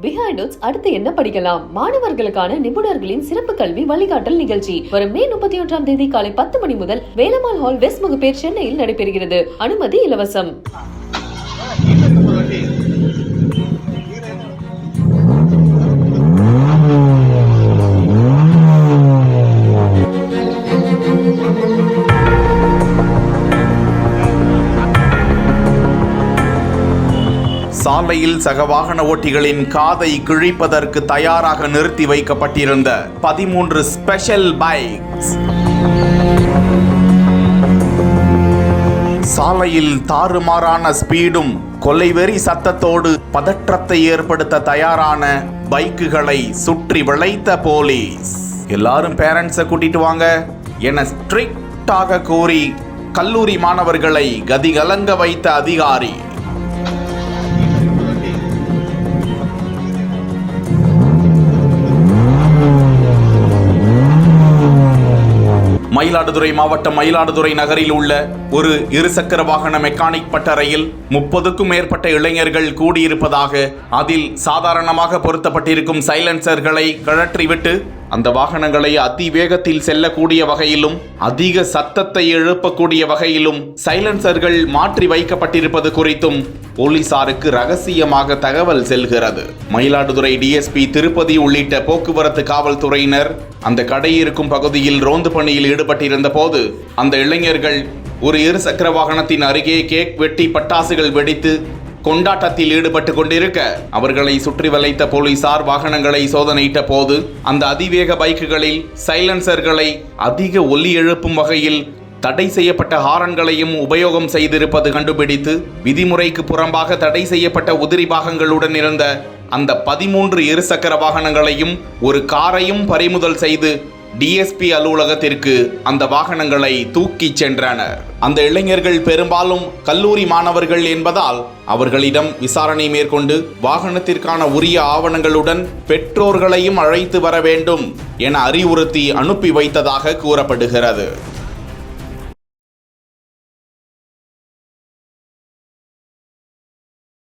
Behind அடுத்து என்ன படிக்கலாம் மாணவர்களுக்கான நிபுணர்களின் சிறப்பு கல்வி வழிகாட்டல் நிகழ்ச்சி வரும் மே 31ஆம் தேதி காலை 10 மணி முதல் வேலம்மாள் ஹால் வெஸ்ட் முகப்பேர் சென்னையில் நடைபெறுகிறது. அனுமதி இலவசம். சாலையில் சக வாகன ஓட்டிகளின் காதை கிழிப்பதற்கு தயாராக நிறுத்தி வைக்கப்பட்டிருந்த 13 ஸ்பெஷல் பைக்ஸ் சாலையில் தாறுமாறான ஸ்பீடும் கொலைவெறி சத்தத்தோடு பதற்றத்தை ஏற்படுத்த தயாரான பைக்குகளை சுற்றி வளைத்த போலீஸ். எல்லாரும் பேரண்ட்ஸை கூட்டிட்டு வாங்க என ஸ்ட்ரிக்டாக கூறி கல்லூரி மாணவர்களை கதிகலங்க வைத்த அதிகாரி. மயிலாடுதுறை மாவட்டம் மயிலாடுதுறை நகரில் உள்ள ஒரு இருசக்கர வாகன மெக்கானிக் பட்டறையில் 30க்கும் மேற்பட்ட இளைஞர்கள் கூடியிருப்பதாக, அதில் சாதாரணமாக பொருத்தப்பட்டிருக்கும் சைலன்சர்களை கழற்றிவிட்டு அந்த வாகனங்களை அதிவேகத்தில் செல்லக்கூடிய வகையிலும் அதிக சத்தத்தை எழுப்பக்கூடிய வகையிலும் சைலன்சர்கள் மாற்றி வைக்கப்பட்டிருப்பது குறித்தும் போலீசாருக்கு ரகசியமாக தகவல் செல்கிறது. மயிலாடுதுறை டிஎஸ்பி திருப்பதி உள்ளிட்ட போக்குவரத்து காவல்துறையினர் அந்த கடை இருக்கும் பகுதியில் ரோந்து பணியில் ஈடுபட்டிருந்த போது அந்த இளைஞர்கள் ஒரு இருசக்கர வாகனத்தின் அருகே கேக் வெட்டி பட்டாசுகள் வெடித்து கொண்டாட்டத்தில் ஈடுபட்டு கொண்டிருக்க அவர்களை சுற்றி வளைத்த போலீசார் வாகனங்களை சோதனையிட்ட போது அந்த அதிவேக பைக்குகளில் சைலன்சர்களை அதிக ஒலி எழுப்பும் வகையில் தடை செய்யப்பட்ட ஹாரன்களையும் உபயோகம் செய்திருப்பது கண்டுபிடித்து விதிமுறைக்கு புறம்பாக தடை செய்யப்பட்ட உதிரி பாகங்களுடன் இருந்த அந்த 13 இருசக்கர வாகனங்களையும் ஒரு காரையும் பறிமுதல் செய்து டிஎஸ்பி அலுவலகத்திற்கு அந்த வாகனங்களை தூக்கிச் சென்றனர். அந்த இளைஞர்கள் பெரும்பாலும் கல்லூரி மாணவர்கள் என்பதால் அவர்களிடம் விசாரணை மேற்கொண்டு வாகனத்திற்கான உரிய ஆவணங்களுடன் பெற்றோர்களையும் அழைத்து வர வேண்டும் என அறிவுறுத்தி அனுப்பி வைத்ததாக கூறப்படுகிறது.